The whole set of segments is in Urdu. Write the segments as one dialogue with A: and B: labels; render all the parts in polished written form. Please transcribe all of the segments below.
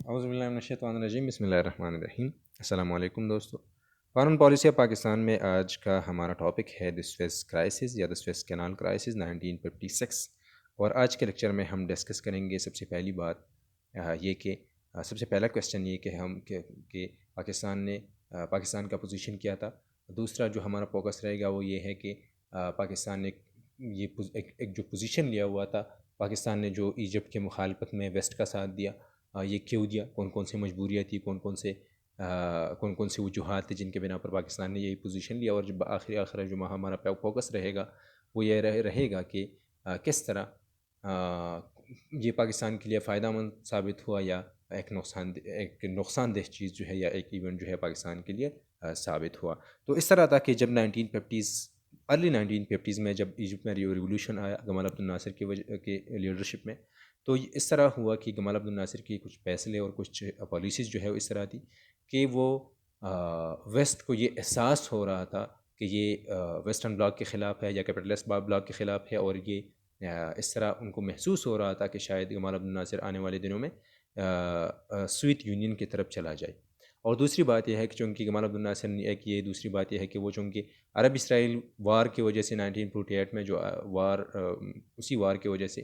A: اعوذ باللہ من الشیطان الرجیم، بسم اللہ الرحمن الرحیم۔ السلام علیکم دوستو۔ فارن پالیسی پاکستان میں آج کا ہمارا ٹاپک ہے دا سویس کرائسس یا دا سویس کینال کرائسس 1956، اور آج کے لیکچر میں ہم ڈسکس کریں گے سب سے پہلی بات یہ کہ سب سے پہلا کویسچن یہ کہ پاکستان کا پوزیشن کیا تھا۔ دوسرا جو ہمارا فوکس رہے گا وہ یہ ہے کہ پاکستان نے ایک جو پوزیشن لیا ہوا تھا، پاکستان نے جو ایجپٹ کے مخالفت میں ویسٹ کا ساتھ دیا، یہ کیوں دیا، کون کون سی مجبوریاں تھی، کون کون سے وجوہات تھے جن کے بنا پر پاکستان نے یہی پوزیشن لیا، اور جب آخر جو ہمارا فوکس رہے گا وہ یہ رہے گا کہ کس طرح یہ پاکستان کے لیے فائدہ مند ثابت ہوا یا ایک نقصان دہ چیز جو ہے یا ایک ایونٹ جو ہے پاکستان کے لیے ثابت ہوا۔ تو اس طرح تھا کہ جب ارلی 1950s میں جب ایجپٹ میں ریولیوشن آیا گمال عبد الناصر کی لیڈرشپ میں، تو اس طرح ہوا کہ گمال عبد الناصر کی کچھ فیصلے اور کچھ پالیسیز جو ہے وہ اس طرح تھی کہ وہ ویسٹ کو یہ احساس ہو رہا تھا کہ یہ ویسٹرن بلاک کے خلاف ہے یا کیپٹلسٹ بلاک کے خلاف ہے، اور یہ اس طرح ان کو محسوس ہو رہا تھا کہ شاید گمال عبد الناصر آنے والے دنوں میں سوویت یونین کی طرف چلا جائے۔ اور دوسری بات یہ ہے کہ چونکہ گمال عبد الناصر نے دوسری بات یہ ہے کہ وہ چونکہ عرب اسرائیل وار کی وجہ سے 1948 میں جو اسی وار کی وجہ سے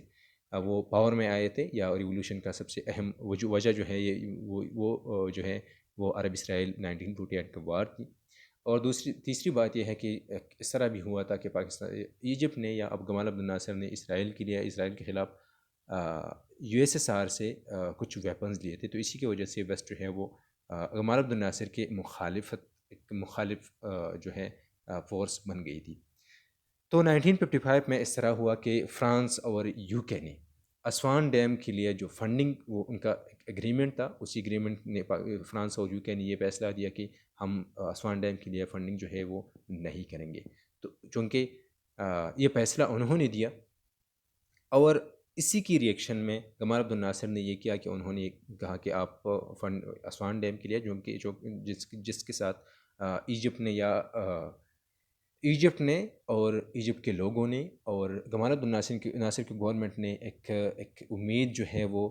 A: وہ پاور میں آئے تھے، یا ریولوشن کا سب سے اہم وجہ جو ہے وہ جو ہے وہ عرب اسرائیل 1948 کا وار تھی۔ اور تیسری بات یہ ہے کہ اس طرح بھی ہوا تھا کہ ایجپٹ نے یا اب گمال عبد الناصر نے اسرائیل کے خلاف USSR سے کچھ ویپنز لیے تھے، تو اسی کی وجہ سے ویسٹ جو ہے وہ گمال عبد الناصر کے مخالف جو ہے فورس بن گئی تھی۔ تو 1955 میں اس طرح ہوا کہ فرانس اور UK نے اسوان ڈیم کے لیے جو فنڈنگ، وہ ان کا ایگریمنٹ تھا، اسی ایگریمنٹ نے فرانس اور UK نے یہ فیصلہ دیا کہ ہم اسوان ڈیم کے لیے فنڈنگ جو ہے وہ نہیں کریں گے۔ تو چونکہ یہ فیصلہ انہوں نے دیا، اور اسی کی ریئیکشن میں گمال عبد الناصر نے یہ کیا کہ انہوں نے کہا کہ آپ اسوان ڈیم کے لیے جس کے ساتھ ایجپٹ نے اور ایجپٹ کے لوگوں نے اور گمال عبد الناصر کی گورنمنٹ نے ایک امید جو ہے وہ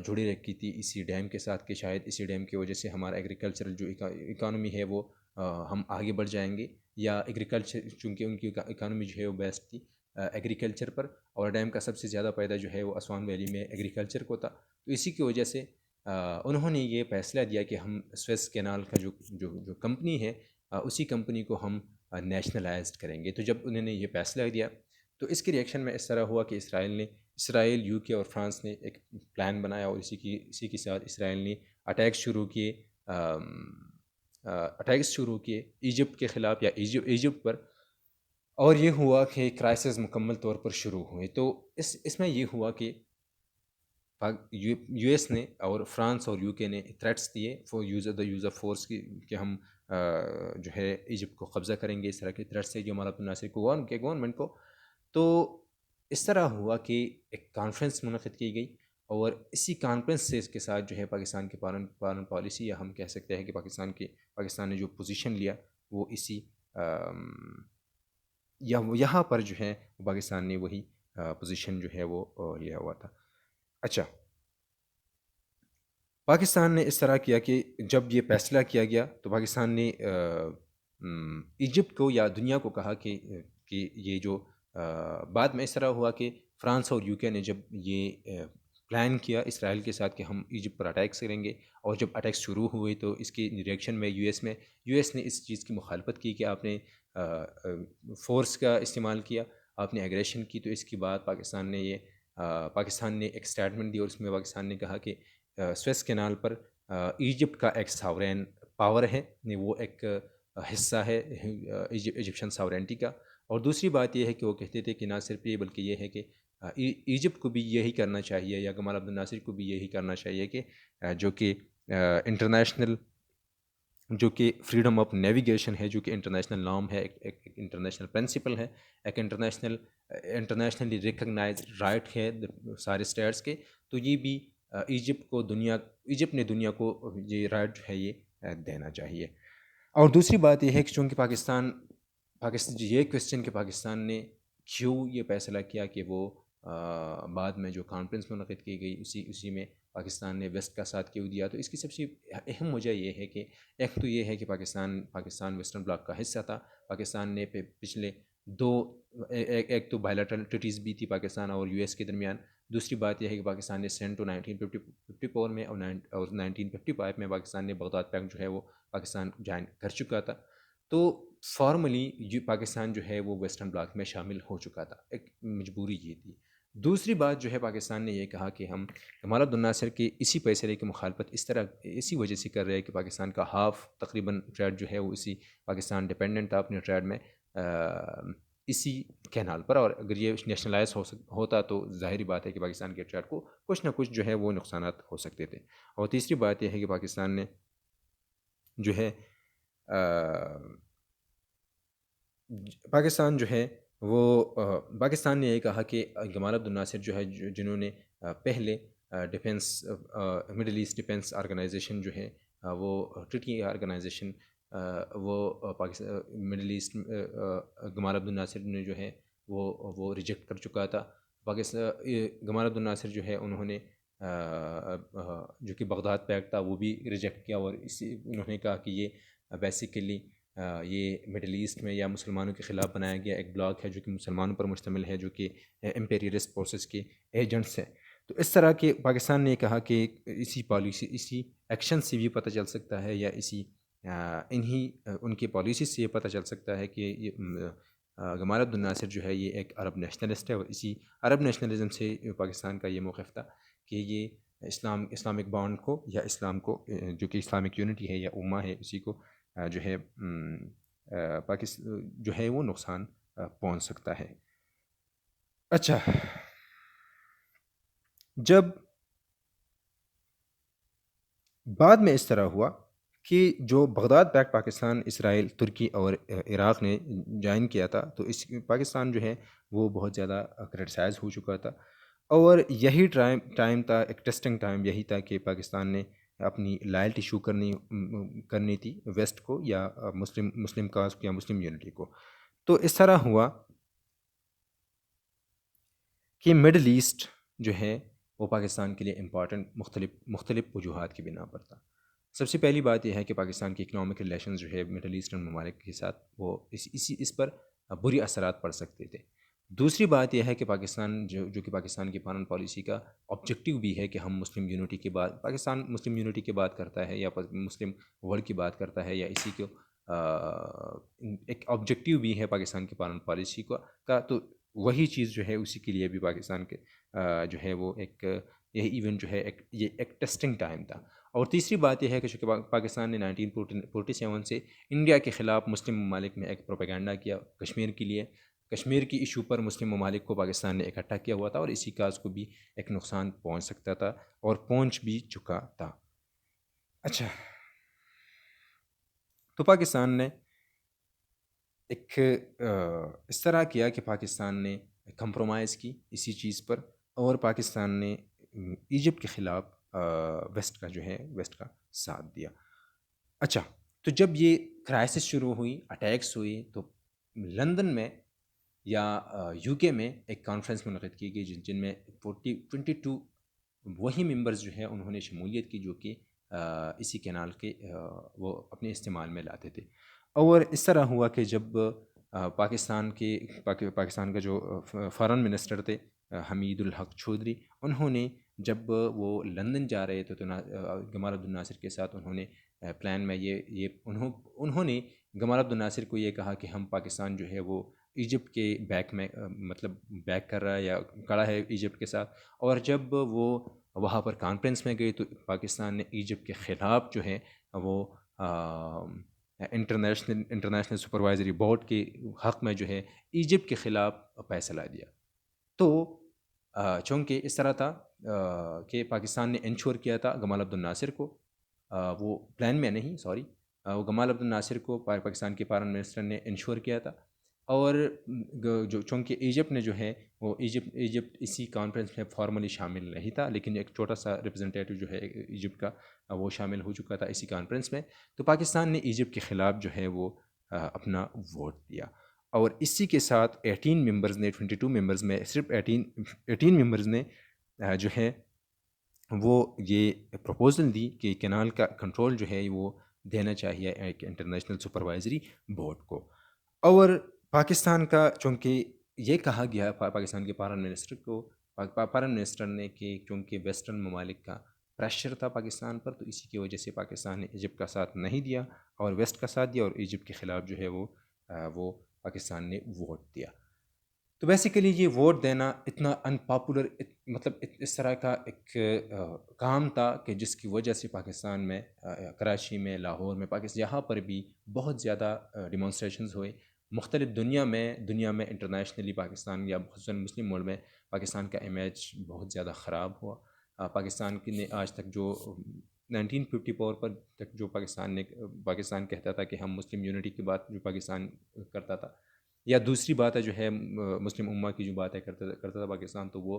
A: جڑی رکھی تھی اسی ڈیم کے ساتھ کہ شاید اسی ڈیم کی وجہ سے ہمارا ایگریکلچرل جو اکانومی ہے وہ ہم آگے بڑھ جائیں گے، یا ایگریکلچر چونکہ ان کی اکانومی جو ہے وہ بیسڈ تھی ایگریکلچر پر، اور ڈیم کا سب سے زیادہ فائدہ جو ہے وہ اسوان ویلی میں ایگریکلچر کو تھا۔ تو اسی کی وجہ سے انہوں نے یہ فیصلہ دیا کہ ہم سویس کینال کا جو کمپنی ہے اسی کمپنی کو ہم نیشنلائزڈ کریں گے۔ تو جب انہوں نے یہ فیصلہ دیا تو اس کے ریئیکشن میں اس طرح ہوا کہ اسرائیل UK اور فرانس نے ایک پلان بنایا، اور اسی کے ساتھ اسرائیل نے اٹیکس شروع کیے ایجپٹ کے خلاف یا ایجپٹ پر، اور یہ ہوا کہ کرائسس مکمل طور پر شروع ہوئے۔ تو اس میں یہ ہوا کہ US نے اور فرانس اور UK نے تھریٹس دیے فور یوز آف فورس کہ ہم جو ہے ایجپٹ کو قبضہ کریں گے، اس طرح کے تھریٹس سے جو گمال عبد الناصر کو گورنمنٹ کو۔ تو اس طرح ہوا کہ ایک کانفرنس منعقد کی گئی، اور اسی کانفرنس سے اس کے ساتھ جو ہے پاکستان کی فارن پالیسی، یا ہم کہہ سکتے ہیں کہ پاکستان نے جو پوزیشن لیا وہ اسی یہاں پر جو ہے پاکستان نے وہی پوزیشن جو ہے وہ لیا ہوا تھا۔ اچھا، پاکستان نے اس طرح کیا کہ جب یہ فیصلہ کیا گیا تو پاکستان نے ایجپٹ کو یا دنیا کو کہا کہ یہ جو بعد میں اس طرح ہوا کہ فرانس اور UK نے جب یہ پلان کیا اسرائیل کے ساتھ کہ ہم ایجپٹ پر اٹیکس کریں گے، اور جب اٹیکس شروع ہوئے تو اس کی ریئیکشن میں یو ایس نے اس چیز کی مخالفت کی کہ آپ نے فورس کا استعمال کیا، آپ نے ایگریشن کی۔ تو اس کی بعد پاکستان نے ایک اسٹیٹمنٹ دی، اور اس میں پاکستان نے کہا کہ سویس کینال پر ایجپٹ کا ایک ساورین پاور ہے، وہ ایک حصہ ہے ایجپشن ساورینٹی کا۔ اور دوسری بات یہ ہے کہ وہ کہتے تھے کہ نہ صرف یہ بلکہ یہ ہے کہ ایجپٹ کو بھی یہی کرنا چاہیے، یا گمال عبد الناصر کو بھی یہی کرنا چاہیے کہ جو کہ فریڈم آف نیویگیشن ہے، جو کہ انٹرنیشنل نام ہے، ایک انٹرنیشنل پرنسپل ہے، ایک انٹرنیشنلی ریکگنائزڈ رائٹ ہے سارے اسٹیٹس کے۔ تو یہ بھی ایجپٹ نے دنیا کو یہ رائٹ جو ہے یہ دینا چاہیے۔ اور دوسری بات یہ ہے کہ چونکہ پاکستان یہ کویسچن کہ پاکستان نے کیوں یہ فیصلہ کیا کہ وہ بعد میں جو کانفرنس منعقد کی گئی اسی میں پاکستان نے ویسٹ کا ساتھ کیوں دیا؟ تو اس کی سب سے اہم وجہ یہ ہے کہ ایک تو یہ ہے کہ پاکستان ویسٹرن بلاک کا حصہ تھا. پاکستان نے پچھلے دو ایک تو بائیلیٹرل ٹریٹیز بھی تھی پاکستان اور US کے درمیان. دوسری بات یہ ہے کہ پاکستان نے سین ٹو 1954 میں اور 1955 میں پاکستان نے بغداد پیکٹ جو ہے وہ پاکستان جوائن کر چکا تھا. تو فارملی پاکستان جو ہے وہ ویسٹرن بلاک میں شامل ہو چکا تھا. ایک مجبوری یہ تھی. دوسری بات جو ہے پاکستان نے یہ کہا کہ ہم جمال عبد الناصر کے اسی فیصلے کی مخالفت اسی وجہ سے کر رہے ہیں کہ پاکستان کا ہاف تقریباً ٹریڈ جو ہے وہ اسی پاکستان ڈپینڈنٹ تھا اپنے ٹریڈ میں اسی کینال پر. اور اگر یہ نیشنلائز ہوتا تو ظاہری بات ہے کہ پاکستان کے ٹریڈ کو کچھ نہ کچھ جو ہے وہ نقصانات ہو سکتے تھے. اور تیسری بات یہ ہے کہ پاکستان نے جو ہے پاکستان جو ہے وہ پاکستان نے یہ کہا کہ جمال عبد الناصر جو ہے جنہوں نے پہلے defence middle east defence organisation جو ہے وہ ٹریٹی آرگنائزیشن وہ پاکستان مڈل ایسٹ جمال عبد الناصر نے جو ہے وہ ریجیکٹ کر چکا تھا. پاکستان جمال عبد الناصر جو ہے انہوں نے جو کہ بغداد پیکٹ تھا وہ بھی ریجیکٹ کیا. اور انہوں نے کہا کہ یہ بیسیکلی یہ مڈل ایسٹ میں یا مسلمانوں کے خلاف بنایا گیا ایک بلاک ہے جو کہ مسلمانوں پر مشتمل ہے جو کہ امپیریلسٹ فورسز کے ایجنٹس ہیں. تو اس طرح کے پاکستان نے کہا کہ اسی پالیسی اسی ایکشن سے بھی پتہ چل سکتا ہے یا ان کی پالیسی سے یہ پتہ چل سکتا ہے کہ جمال عبد الناصر جو ہے یہ ایک عرب نیشنلسٹ ہے. اور اسی عرب نیشنلزم سے پاکستان کا یہ موقف تھا کہ یہ اسلامک بانڈ کو یا اسلام کو جو کہ اسلامک یونٹی ہے یا امہ ہے اسی کو جو ہے پاکستان جو ہے وہ نقصان پہنچ سکتا ہے. اچھا، جب بعد میں اس طرح ہوا کہ جو بغداد پیکٹ پاکستان، اسرائیل، ترکی اور عراق نے جوائن کیا تھا تو پاکستان جو ہے وہ بہت زیادہ کرٹیسائز ہو چکا تھا. اور یہی ٹائم تھا، ایک ٹیسٹنگ ٹائم یہی تھا کہ پاکستان نے اپنی لائلٹی شو کرنی تھی ویسٹ کو یا مسلم کاز کو یا مسلم یونٹی کو. تو اس طرح ہوا کہ مڈل ایسٹ جو ہے وہ پاکستان کے لیے امپورٹنٹ مختلف وجوہات کی بنا پر تھا. سب سے پہلی بات یہ ہے کہ پاکستان کی اکنامک ریلیشنز جو ہے مڈل ایسٹرن ممالک کے ساتھ وہ اس پر بری اثرات پڑ سکتے تھے. دوسری بات یہ ہے کہ پاکستان جو کہ پاکستان کی فارن پالیسی کا آبجیکٹیو بھی ہے کہ ہم مسلم یونٹی کی بات پاکستان مسلم یونٹی کی بات کرتا ہے یا مسلم ورلڈ کی بات کرتا ہے یا اسی کو ایک آبجیکٹیو بھی ہے پاکستان کی فارن پالیسی کا. تو وہی چیز جو ہے اسی کے لیے بھی پاکستان کے جو ہے وہ یہی ایونٹ جو ہے یہ ایک ٹیسٹنگ ٹائم تھا. اور تیسری بات یہ ہے کہ چونکہ پاکستان نے 1947 سے انڈیا کے خلاف مسلم ممالک میں ایک پروپیگنڈا کیا کشمیر کے لیے. کشمیر کی ایشو پر مسلم ممالک کو پاکستان نے اکٹھا کیا ہوا تھا اور اسی کاز کو بھی ایک نقصان پہنچ سکتا تھا اور پہنچ بھی چکا تھا. اچھا، تو پاکستان نے ایک اس طرح کیا کہ پاکستان نے کمپرومائز کی اسی چیز پر اور پاکستان نے ایجپٹ کے خلاف ویسٹ کا ساتھ دیا. اچھا، تو جب یہ کرائسس شروع ہوئی، اٹیکس ہوئی، تو لندن میں یا UK میں ایک کانفرنس منعقد کی گئی جن میں 22 وہی ممبرز جو ہے انہوں نے شمولیت کی جو کہ اسی کینال کے وہ اپنے استعمال میں لاتے تھے. اور اس طرح ہوا کہ جب پاکستان کا جو فارن منسٹر تھے حمید الحق چودھری، انہوں نے جب وہ لندن جا رہے تھے تو جمال عبد الناصر کے ساتھ انہوں نے پلان میں انہوں نے جمال عبد الناصر کو یہ کہا کہ ہم پاکستان جو ہے وہ ایجپٹ کے بیک میں بیک کر رہا ہے یا کڑا ہے ایجپٹ کے ساتھ. اور جب وہ وہاں پر کانفرنس میں گئی تو پاکستان نے ایجپٹ کے خلاف جو ہے وہ انٹرنیشنل سپروائزری بورڈ کے حق میں جو ہے ایجپٹ کے خلاف فیصلہ دیا. تو چونکہ اس طرح تھا کہ پاکستان نے انشور کیا تھا جمال عبد الناصر کو، وہ پلان میں نہیں وہ جمال عبد الناصر کو پاکستان کے فارن منسٹر نے انشور کیا تھا. اور چونکہ ایجپٹ نے جو ہے وہ ایجپٹ اسی کانفرنس میں فارملی شامل نہیں تھا لیکن ایک چھوٹا سا ریپرزنٹیٹیو جو ہے ایجپٹ کا وہ شامل ہو چکا تھا اسی کانفرنس میں. تو پاکستان نے ایجپٹ کے خلاف جو ہے وہ اپنا ووٹ دیا اور اسی کے ساتھ 18 ممبرز نے 22 ممبرز میں صرف 18 ممبرز نے جو ہے وہ یہ پروپوزل دی کہ کینال کا کنٹرول جو ہے وہ دینا چاہیے ایک انٹرنیشنل سپروائزری بورڈ کو. اور پاکستان کا چونکہ یہ کہا گیا پاکستان کے فارن منسٹر کو، فارن منسٹر نے کہ چونکہ ویسٹرن ممالک کا پریشر تھا پاکستان پر، تو اسی کی وجہ سے پاکستان نے ایجپٹ کا ساتھ نہیں دیا اور ویسٹ کا ساتھ دیا، اور ایجپٹ کے خلاف جو ہے وہ پاکستان نے ووٹ دیا. تو بیسیکلی یہ ووٹ دینا اتنا ان پاپولر، مطلب اس طرح کا ایک کام تھا کہ جس کی وجہ سے پاکستان میں، کراچی میں، لاہور میں، پاکستان یہاں پر بھی بہت زیادہ ڈیمانسٹریشنز ہوئے. مختلف دنیا میں انٹرنیشنلی پاکستان یا خصوصاً مسلم ورلڈ میں پاکستان کا امیج بہت زیادہ خراب ہوا. پاکستان کی نے آج تک جو 1954 پر تک جو پاکستان کہتا تھا کہ ہم مسلم یونٹی کی بات جو پاکستان کرتا تھا، یا دوسری بات ہے جو ہے مسلم امہ کی جو باتیں کرتا تھا پاکستان، تو وہ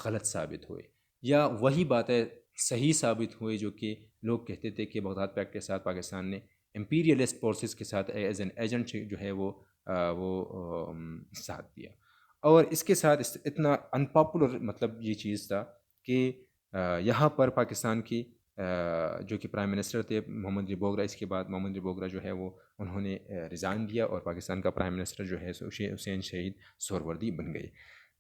A: غلط ثابت ہوئے، یا وہی باتیں صحیح ثابت ہوئے جو کہ لوگ کہتے تھے کہ بغداد پیکٹ کے ساتھ پاکستان نے امپیریلسٹ فورسز کے ساتھ ایز این ایجنٹ جو ہے وہ ساتھ دیا. اور اس کے ساتھ اتنا ان پاپولر مطلب یہ چیز تھا کہ یہاں پر پاکستان کی جو کہ پرائم منسٹر تھے محمد علی بوگرا، اس کے بعد محمد علی بوگرا جو ہے وہ انہوں نے ریزائن دیا اور پاکستان کا پرائم منسٹر جو ہے حسین شہید سہروردی بن گئے.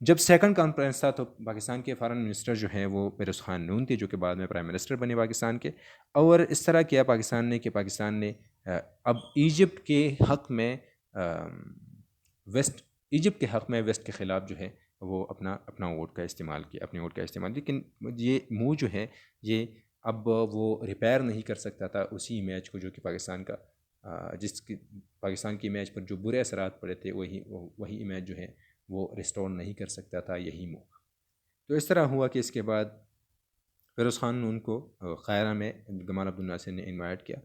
A: جب سیکنڈ کانفرنس تھا تو پاکستان کے فارن منسٹر جو ہیں وہ فیروز خان نون تھے، جو کہ بعد میں پرائم منسٹر بنے پاکستان کے. اور اس طرح کیا پاکستان نے کہ پاکستان نے اب ایجپٹ کے حق میں ویسٹ کے خلاف جو ہے وہ اپنا ووٹ کا استعمال کیا، اپنے ووٹ کا استعمال. لیکن یہ منہ جو ہے یہ اب وہ ریپیئر نہیں کر سکتا تھا اسی امیج کو جو کہ پاکستان کا پاکستان کی امیج پر جو برے اثرات پڑے تھے، وہی امیج جو ہے وہ ریسٹور نہیں کر سکتا تھا یہی منہ. تو اس طرح ہوا کہ اس کے بعد فیروز خان نون کو قاہرہ میں گمال عبد الناصر نے انوائٹ کیا،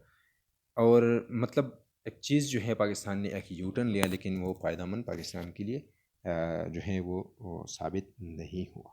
A: اور مطلب ایک چیز جو ہے پاکستان نے ایک یو ٹرن لیا، لیکن وہ فائدہ مند پاکستان کے لیے جو ہے وہ ثابت نہیں ہوا.